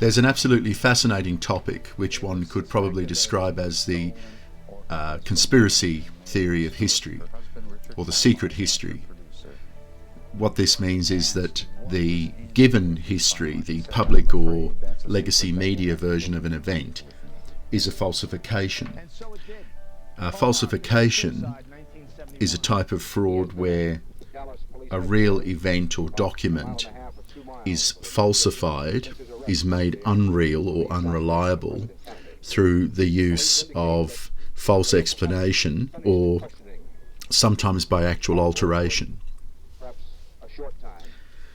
There's an absolutely fascinating topic which one could probably describe as the conspiracy theory of history, or the secret history. What this means is that the given history, the public or legacy media version of an event, is a falsification. Falsification is a type of fraud where a real event or document is falsified, is made unreal or unreliable through the use of false explanation or sometimes by actual alteration.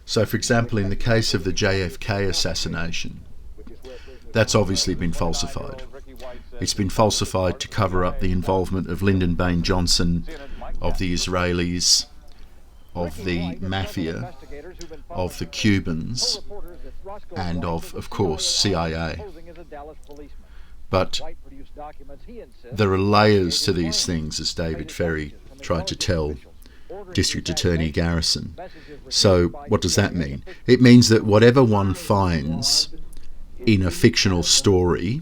So, for example, in the case of the JFK assassination, that's obviously been falsified. It's been falsified to cover up the involvement of Lyndon Baines Johnson, of the Israelis, of the mafia, of the Cubans, and of course, CIA. But there are layers to these things, as David Ferry tried to tell District Attorney Garrison. So what does that mean? It means that whatever one finds in a fictional story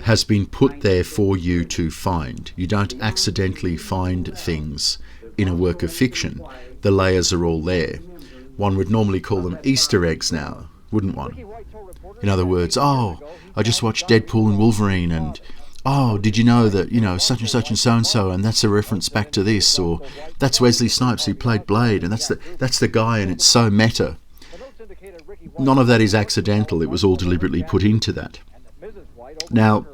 has been put there for you to find. You don't accidentally find things in a work of fiction. The layers are all there. One would normally call them Easter eggs now, wouldn't one? In other words, oh, I just watched Deadpool and Wolverine, and oh, did you know that, such and such and so-and-so, and that's a reference back to this, or that's Wesley Snipes who played Blade, and that's the guy, and it's so meta. None of that is accidental. It was all deliberately put into that. Now,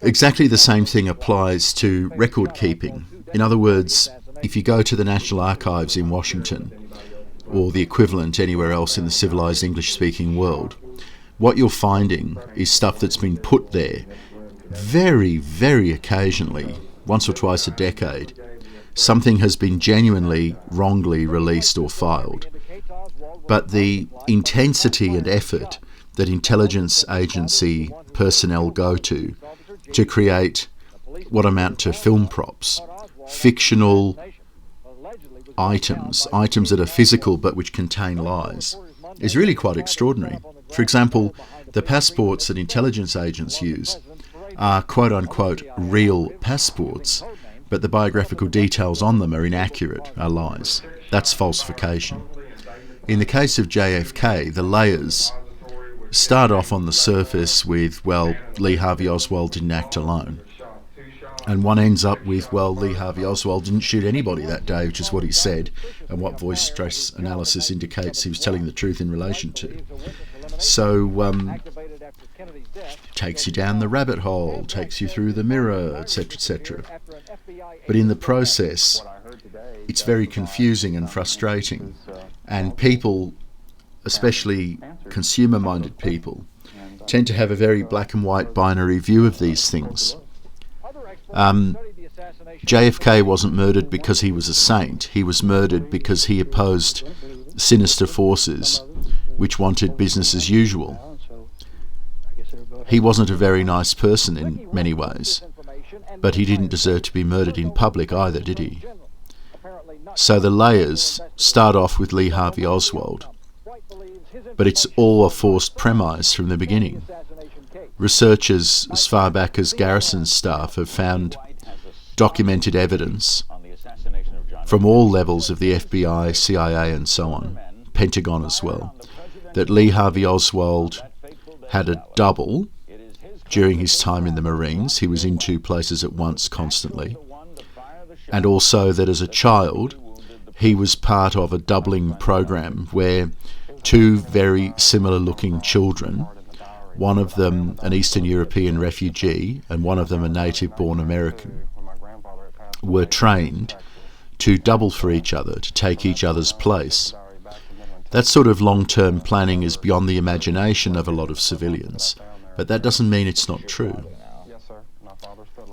exactly the same thing applies to record keeping. In other words, if you go to the National Archives in Washington, or the equivalent anywhere else in the civilized English-speaking world, what you're finding is stuff that's been put there very, very occasionally, once or twice a decade. Something has been genuinely wrongly released or filed. But the intensity and effort that intelligence agency personnel go to create what amount to film props, fictional items that are physical but which contain lies, is really quite extraordinary. For example, the passports that intelligence agents use are quote-unquote real passports, but the biographical details on them are inaccurate, are lies. That's falsification. In the case of JFK, the layers start off on the surface with, well, Lee Harvey Oswald didn't act alone. And one ends up with, well, Lee Harvey Oswald didn't shoot anybody that day, which is what he said, and what voice stress analysis indicates he was telling the truth in relation to. So, takes you down the rabbit hole, takes you through the mirror, etc., etc. But in the process, it's very confusing and frustrating. And people, especially consumer-minded people, tend to have a very black and white binary view of these things. JFK wasn't murdered because he was a saint. He was murdered because he opposed sinister forces which wanted business as usual. He wasn't a very nice person in many ways, but he didn't deserve to be murdered in public either, did he? So the layers start off with Lee Harvey Oswald, but it's all a forced premise from the beginning. Researchers as far back as Garrison's staff have found documented evidence from all levels of the FBI, CIA and so on, Pentagon as well, that Lee Harvey Oswald had a double during his time in the Marines. He was in two places at once constantly. And also that as a child, he was part of a doubling program where two very similar looking children, one of them an Eastern European refugee and one of them a native-born American, were trained to double for each other, to take each other's place. That sort of long-term planning is beyond the imagination of a lot of civilians, but that doesn't mean it's not true.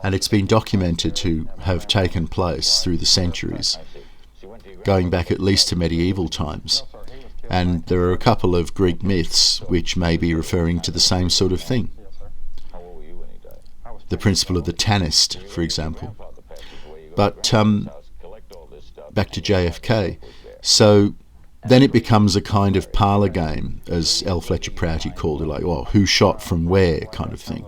And it's been documented to have taken place through the centuries, going back at least to medieval times. And there are a couple of Greek myths which may be referring to the same sort of thing. The principle of the Tanist, for example. But back to JFK. So then it becomes a kind of parlour game, as L. Fletcher Prouty called it, like, well, who shot from where kind of thing.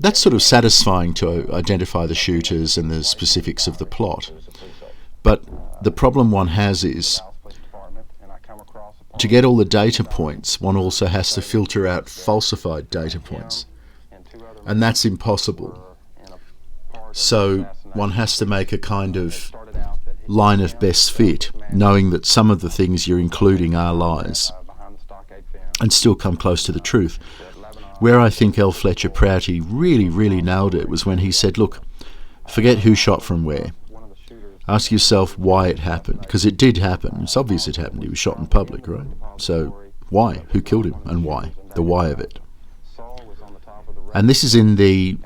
That's sort of satisfying to identify the shooters and the specifics of the plot. But the problem one has is, to get all the data points, one also has to filter out falsified data points. And that's impossible. So one has to make a kind of line of best fit, knowing that some of the things you're including are lies, and still come close to the truth. Where I think L. Fletcher Prouty really nailed it was when he said, look, forget who shot from where. Ask yourself why it happened, because it did happen. It's obvious it happened. He was shot in public, right? So why? Who killed him and why? The why of it. And this is in the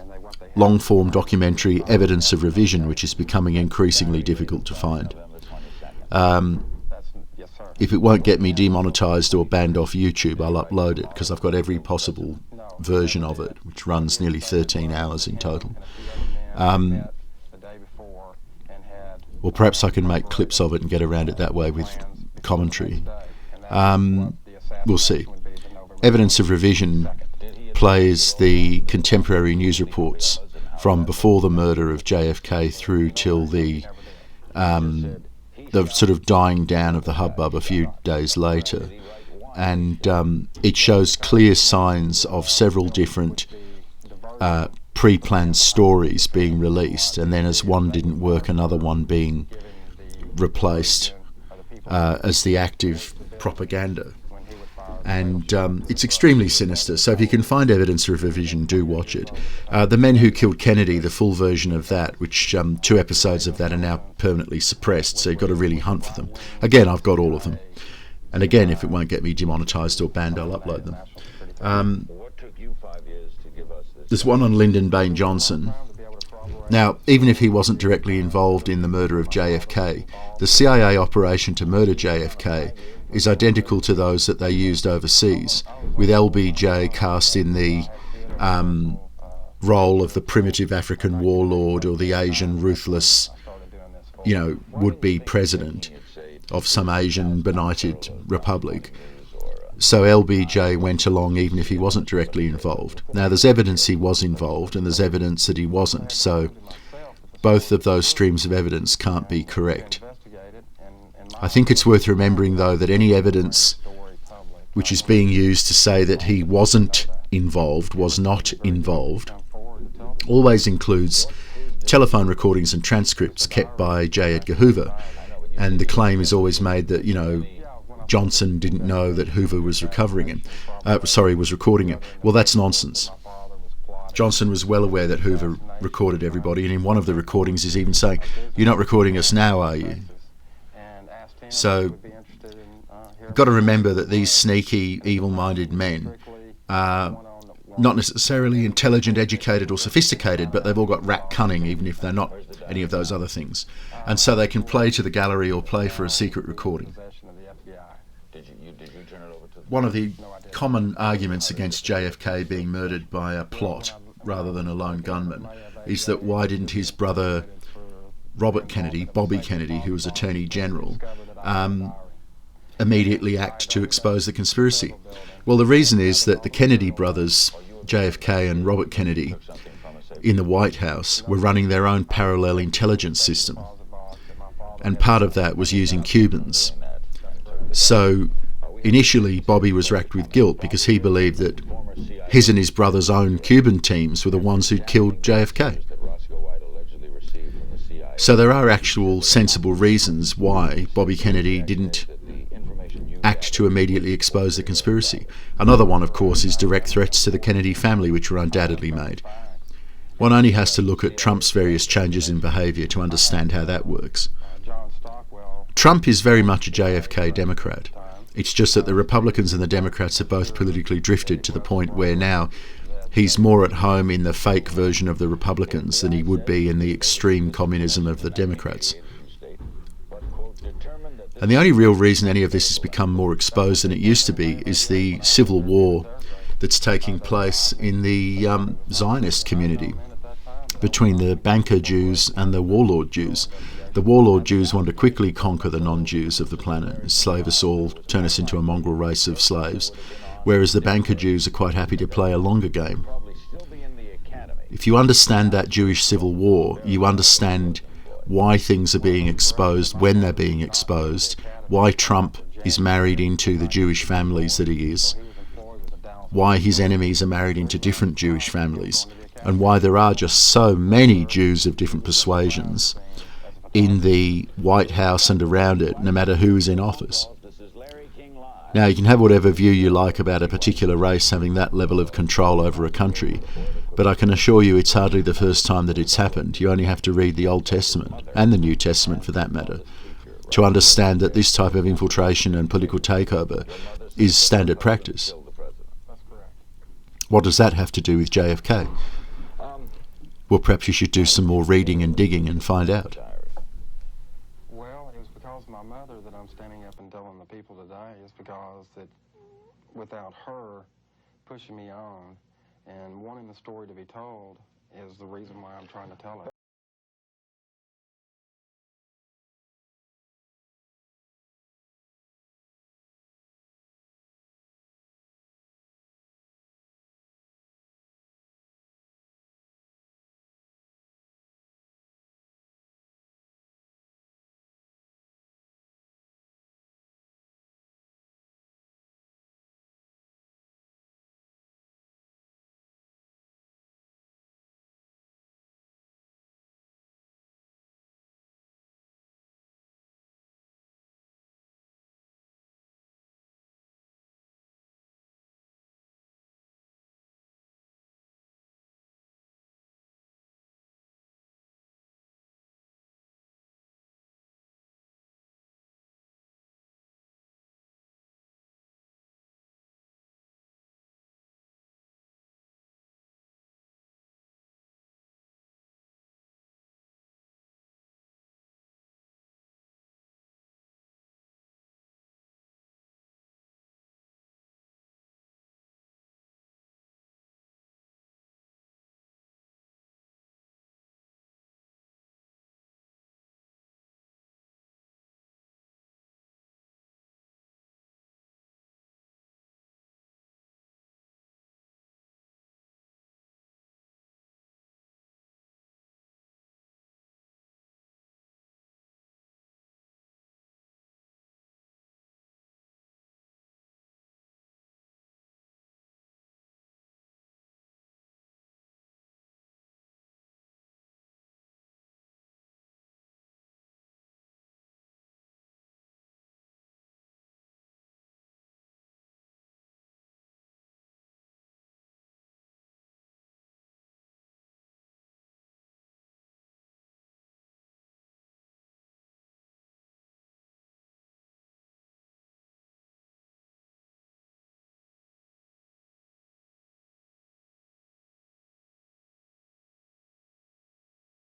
long-form documentary Evidence of Revision, which is becoming increasingly difficult to find. If it won't get me demonetised or banned off YouTube, I'll upload it, because I've got every possible version of it, which runs nearly 13 hours in total. Or perhaps I can make clips of it and get around it that way with commentary. We'll see. Evidence of Revision plays the contemporary news reports from before the murder of JFK through till the sort of dying down of the hubbub a few days later. And it shows clear signs of several different pre-planned stories being released, and then as one didn't work, another one being replaced as the active propaganda. And it's extremely sinister. So if you can find Evidence of Revision, do watch it. The Men Who Killed Kennedy, the full version of that, which 2 episodes of that are now permanently suppressed, so you've got to really hunt for them. Again, I've got all of them. And again, if it won't get me demonetised or banned, I'll upload them. There's one on Lyndon Baines Johnson. Now, even if he wasn't directly involved in the murder of JFK, the CIA operation to murder JFK is identical to those that they used overseas, with LBJ cast in the role of the primitive African warlord or the Asian ruthless, would-be president of some Asian benighted republic. So LBJ went along even if he wasn't directly involved. Now, there's evidence he was involved and there's evidence that he wasn't, so both of those streams of evidence can't be correct. I think it's worth remembering, though, that any evidence which is being used to say that he wasn't involved, was not involved, always includes telephone recordings and transcripts kept by J. Edgar Hoover. And the claim is always made that, Johnson didn't know that Hoover was recording him. Well, that's nonsense. Johnson was well aware that Hoover recorded everybody, and in one of the recordings he's even saying, "You're not recording us now, are you?" So you've got to remember that these sneaky, evil-minded men are not necessarily intelligent, educated or sophisticated, but they've all got rat cunning, even if they're not any of those other things. And so they can play to the gallery or play for a secret recording. One of the common arguments against JFK being murdered by a plot rather than a lone gunman is that why didn't his brother Robert Kennedy, Bobby Kennedy, who was Attorney General, immediately act to expose the conspiracy? Well, the reason is that the Kennedy brothers, JFK and Robert Kennedy, in the White House were running their own parallel intelligence system. And part of that was using Cubans. So initially, Bobby was racked with guilt because he believed that his and his brother's own Cuban teams were the ones who'd killed JFK. So there are actual sensible reasons why Bobby Kennedy didn't act to immediately expose the conspiracy. Another one, of course, is direct threats to the Kennedy family, which were undoubtedly made. One only has to look at Trump's various changes in behaviour to understand how that works. Trump is very much a JFK Democrat. It's just that the Republicans and the Democrats have both politically drifted to the point where now he's more at home in the fake version of the Republicans than he would be in the extreme communism of the Democrats. And the only real reason any of this has become more exposed than it used to be is the civil war that's taking place in the Zionist community between the banker Jews and the warlord Jews. The warlord Jews want to quickly conquer the non-Jews of the planet, enslave us all, turn us into a mongrel race of slaves, whereas the banker Jews are quite happy to play a longer game. If you understand that Jewish civil war, you understand why things are being exposed, when they're being exposed, why Trump is married into the Jewish families that he is, why his enemies are married into different Jewish families, and why there are just so many Jews of different persuasions in the White House and around it, no matter who is in office. Now, you can have whatever view you like about a particular race having that level of control over a country, but I can assure you it's hardly the first time that it's happened. You only have to read the Old Testament, and the New Testament for that matter, to understand that this type of infiltration and political takeover is standard practice. What does that have to do with JFK? Well, perhaps you should do some more reading and digging and find out. Well, it was because of my mother that I'm standing up and telling the people today. It's because that without her pushing me on and wanting the story to be told is the reason why I'm trying to tell it.